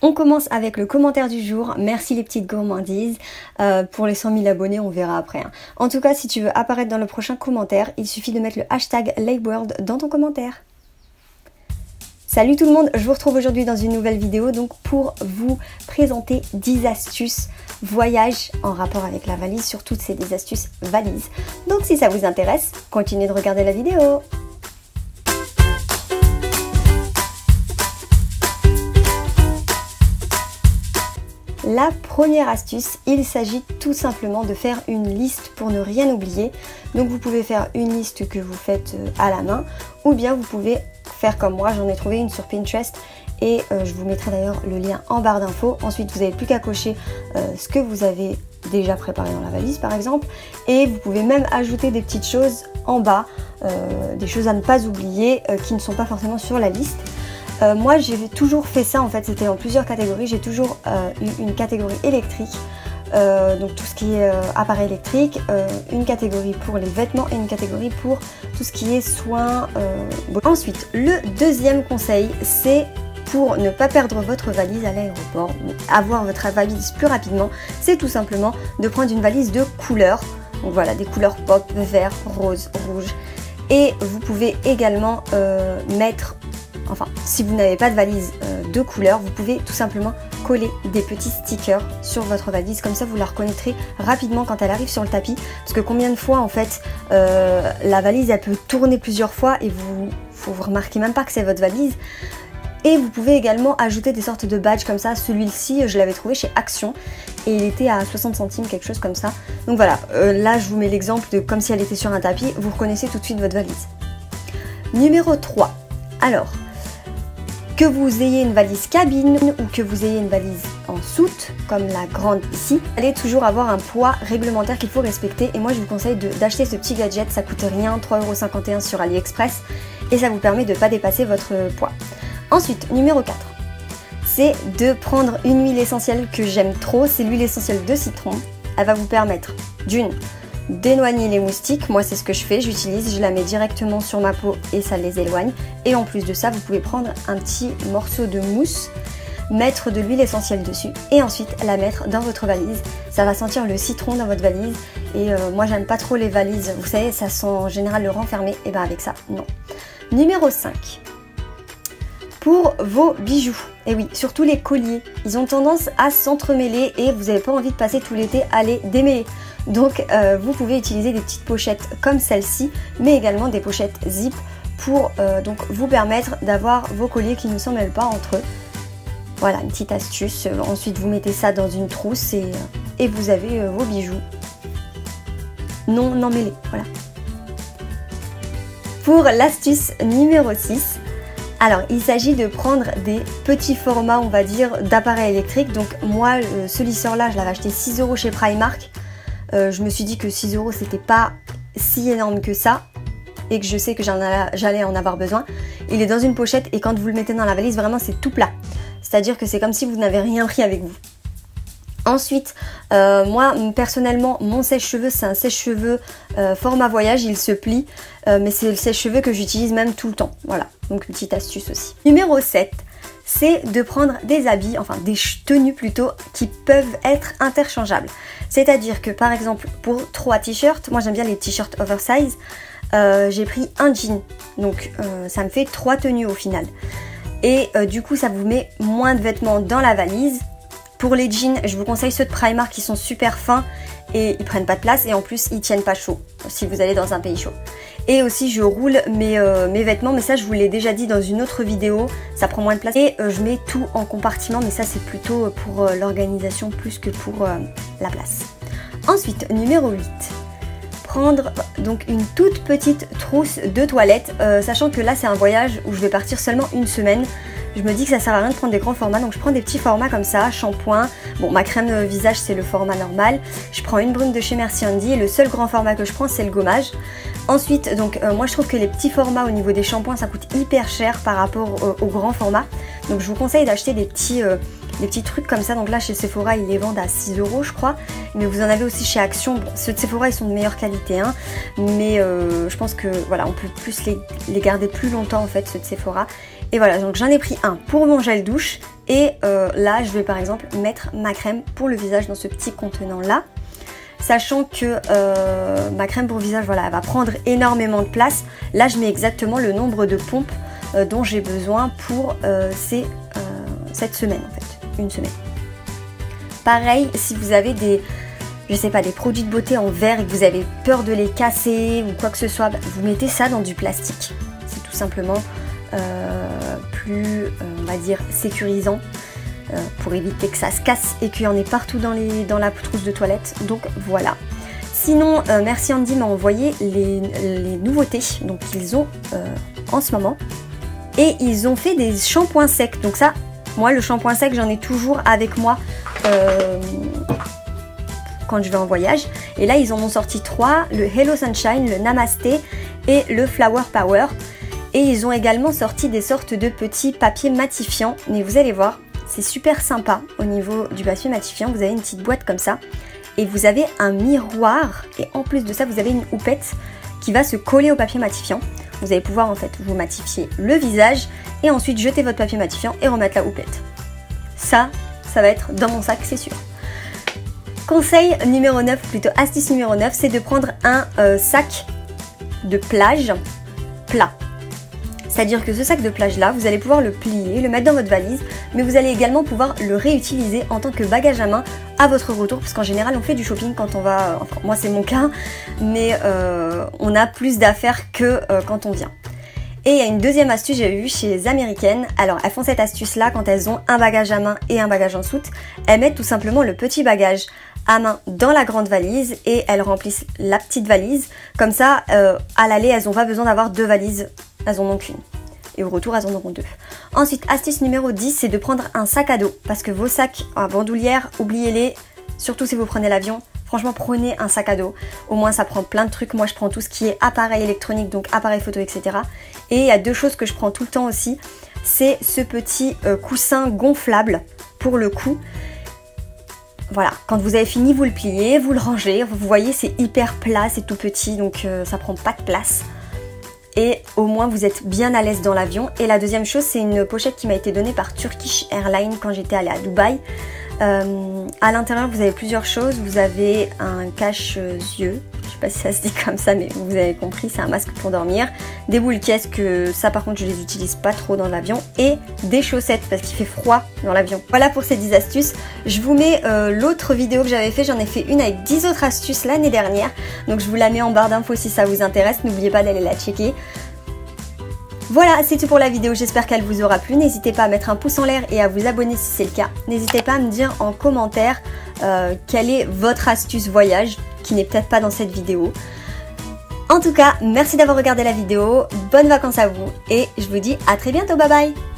On commence avec le commentaire du jour. Merci les petites gourmandises. Pour les 100 000 abonnés, on verra après. En tout cas, si tu veux apparaître dans le prochain commentaire, il suffit de mettre le hashtag LakeWorld dans ton commentaire. Salut tout le monde, je vous retrouve aujourd'hui dans une nouvelle vidéo donc pour vous présenter 10 astuces voyage en rapport avec la valise. Surtout c'est des astuces valises. Donc si ça vous intéresse, continuez de regarder la vidéo. La première astuce, il s'agit tout simplement de faire une liste pour ne rien oublier. Donc vous pouvez faire une liste que vous faites à la main ou bien vous pouvez faire comme moi, j'en ai trouvé une sur Pinterest et je vous mettrai d'ailleurs le lien en barre d'infos. Ensuite vous n'avez plus qu'à cocher ce que vous avez déjà préparé dans la valise par exemple, et vous pouvez même ajouter des petites choses en bas, des choses à ne pas oublier qui ne sont pas forcément sur la liste. Moi j'ai toujours fait ça en fait, c'était en plusieurs catégories. J'ai toujours eu une catégorie électrique, donc tout ce qui est appareil électrique, une catégorie pour les vêtements et une catégorie pour tout ce qui est soins. Ensuite, le deuxième conseil, c'est pour ne pas perdre votre valise à l'aéroport, avoir votre valise plus rapidement, c'est tout simplement de prendre une valise de couleurs. Donc voilà, des couleurs pop, vert, rose, rouge. Et vous pouvez également mettre... Enfin, si vous n'avez pas de valise de couleur, vous pouvez tout simplement coller des petits stickers sur votre valise. Comme ça, vous la reconnaîtrez rapidement quand elle arrive sur le tapis. Parce que combien de fois, en fait, la valise, elle peut tourner plusieurs fois et vous remarquez même pas que c'est votre valise. Et vous pouvez également ajouter des sortes de badges comme ça. Celui-ci, je l'avais trouvé chez Action et il était à 60 centimes, quelque chose comme ça. Donc voilà, là, je vous mets l'exemple de comme si elle était sur un tapis. Vous reconnaissez tout de suite votre valise. Numéro 3. Alors... que vous ayez une valise cabine ou que vous ayez une valise en soute, comme la grande ici, vous allez toujours avoir un poids réglementaire qu'il faut respecter. Et moi je vous conseille d'acheter ce petit gadget, ça coûte rien, 3,51 € sur AliExpress, et ça vous permet de ne pas dépasser votre poids. Ensuite, numéro 4, c'est de prendre une huile essentielle que j'aime trop, c'est l'huile essentielle de citron. Elle va vous permettre d'une, d'éloigner les moustiques. Moi c'est ce que je fais, j'utilise, je la mets directement sur ma peau et ça les éloigne. Et en plus de ça, vous pouvez prendre un petit morceau de mousse, mettre de l'huile essentielle dessus et ensuite la mettre dans votre valise. Ça va sentir le citron dans votre valise et moi j'aime pas trop les valises, vous savez, ça sent en général le renfermé, et bien avec ça, non. Numéro 5. Pour vos bijoux, et oui, surtout les colliers, ils ont tendance à s'entremêler et vous n'avez pas envie de passer tout l'été à les démêler. Donc vous pouvez utiliser des petites pochettes comme celle-ci, mais également des pochettes zip pour donc vous permettre d'avoir vos colliers qui ne s'emmêlent pas entre eux. Voilà, une petite astuce. Ensuite vous mettez ça dans une trousse et vous avez vos bijoux non emmêlés. Voilà. Pour l'astuce numéro 6, alors il s'agit de prendre des petits formats, on va dire, d'appareils électriques. Donc moi ce lisseur là, je l'avais acheté 6 € chez Primark. Je me suis dit que 6 € c'était pas si énorme que ça et que je sais que j'allais en avoir besoin. Il est dans une pochette et quand vous le mettez dans la valise, vraiment c'est tout plat. C'est-à-dire que c'est comme si vous n'avez rien pris avec vous. Ensuite, moi personnellement, mon sèche-cheveux c'est un sèche-cheveux format voyage, il se plie, mais c'est le sèche-cheveux que j'utilise même tout le temps. Voilà, donc une petite astuce aussi. Numéro 7. C'est de prendre des habits, enfin des tenues plutôt, qui peuvent être interchangeables. C'est-à-dire que par exemple pour 3 t-shirts, moi j'aime bien les t-shirts oversize, j'ai pris un jean, donc ça me fait 3 tenues au final. Et du coup ça vous met moins de vêtements dans la valise. Pour les jeans, je vous conseille ceux de Primark qui sont super fins et ils prennent pas de place et en plus ils tiennent pas chaud si vous allez dans un pays chaud. Et aussi je roule mes vêtements, mais ça je vous l'ai déjà dit dans une autre vidéo, ça prend moins de place. Et je mets tout en compartiment, mais ça c'est plutôt pour l'organisation plus que pour la place. Ensuite, numéro 8. Prendre donc une toute petite trousse de toilette, sachant que là c'est un voyage où je vais partir seulement une semaine. Je me dis que ça sert à rien de prendre des grands formats, donc je prends des petits formats comme ça, shampoing. Bon, ma crème visage c'est le format normal. Je prends une brume de chez Merci Handy et le seul grand format que je prends c'est le gommage. Ensuite, donc moi je trouve que les petits formats au niveau des shampoings ça coûte hyper cher par rapport au grand format. Donc je vous conseille d'acheter des petits trucs comme ça. Donc là chez Sephora ils les vendent à 6 € je crois, mais vous en avez aussi chez Action. Bon, ceux de Sephora ils sont de meilleure qualité hein, mais je pense que voilà on peut plus les garder plus longtemps en fait, ceux de Sephora. Et voilà, donc j'en ai pris un pour mon gel douche. Et là, je vais par exemple mettre ma crème pour le visage dans ce petit contenant là. Sachant que ma crème pour visage, voilà, elle va prendre énormément de place. Là, je mets exactement le nombre de pompes dont j'ai besoin pour cette semaine en fait, une semaine. Pareil, si vous avez des, je sais pas, des produits de beauté en verre et que vous avez peur de les casser ou quoi que ce soit, vous mettez ça dans du plastique. C'est tout simplement plus, on va dire, sécurisant pour éviter que ça se casse et qu'il y en ait partout dans la trousse de toilette. Donc voilà. Sinon, Merci Handy m'a envoyé les nouveautés donc qu'ils ont en ce moment. Et ils ont fait des shampoings secs. Donc ça, moi le shampoing sec, j'en ai toujours avec moi quand je vais en voyage. Et là, ils en ont sorti 3, le Hello Sunshine, le Namasté et le Flower Power. Et ils ont également sorti des sortes de petits papiers matifiants. Mais vous allez voir, c'est super sympa au niveau du papier matifiant. Vous avez une petite boîte comme ça. Et vous avez un miroir. Et en plus de ça, vous avez une houppette qui va se coller au papier matifiant. Vous allez pouvoir en fait vous matifier le visage. Et ensuite jeter votre papier matifiant et remettre la houppette. Ça va être dans mon sac, c'est sûr. Conseil numéro 9, plutôt astuce numéro 9, c'est de prendre un sac de plage plat. C'est-à-dire que ce sac de plage là, vous allez pouvoir le plier, le mettre dans votre valise, mais vous allez également pouvoir le réutiliser en tant que bagage à main à votre retour, parce qu'en général on fait du shopping quand on va, enfin moi c'est mon cas, mais on a plus d'affaires que quand on vient. Et il y a une deuxième astuce que j'ai vue chez les Américaines. Alors elles font cette astuce là quand elles ont un bagage à main et un bagage en soute. Elles mettent tout simplement le petit bagage à main dans la grande valise et elles remplissent la petite valise. Comme ça, à l'aller, elles n'ont pas besoin d'avoir 2 valises, elles en ont qu'une. Et au retour, elles en auront 2. Ensuite, astuce numéro 10, c'est de prendre un sac à dos. Parce que vos sacs à bandoulière, oubliez-les, surtout si vous prenez l'avion. Franchement, prenez un sac à dos. Au moins, ça prend plein de trucs. Moi, je prends tout ce qui est appareil électronique, donc appareil photo, etc. Et il y a 2 choses que je prends tout le temps aussi. C'est ce petit coussin gonflable pour le cou. Voilà, quand vous avez fini, vous le pliez, vous le rangez. Vous voyez, c'est hyper plat, c'est tout petit, donc ça prend pas de place. Et au moins, vous êtes bien à l'aise dans l'avion. Et la deuxième chose, c'est une pochette qui m'a été donnée par Turkish Airlines quand j'étais allée à Dubaï. À l'intérieur, vous avez plusieurs choses. Vous avez un cache-yeux, je sais pas si ça se dit comme ça, mais vous avez compris, c'est un masque pour dormir. Des boules caisses, que ça par contre je les utilise pas trop dans l'avion. Et des chaussettes parce qu'il fait froid dans l'avion. Voilà pour ces 10 astuces. Je vous mets l'autre vidéo que j'avais fait. J'en ai fait une avec 10 autres astuces l'année dernière. Donc je vous la mets en barre d'infos si ça vous intéresse. N'oubliez pas d'aller la checker. Voilà, c'est tout pour la vidéo, j'espère qu'elle vous aura plu. N'hésitez pas à mettre un pouce en l'air et à vous abonner si c'est le cas. N'hésitez pas à me dire en commentaire quelle est votre astuce voyage, qui n'est peut-être pas dans cette vidéo. En tout cas, merci d'avoir regardé la vidéo, bonnes vacances à vous et je vous dis à très bientôt, bye bye.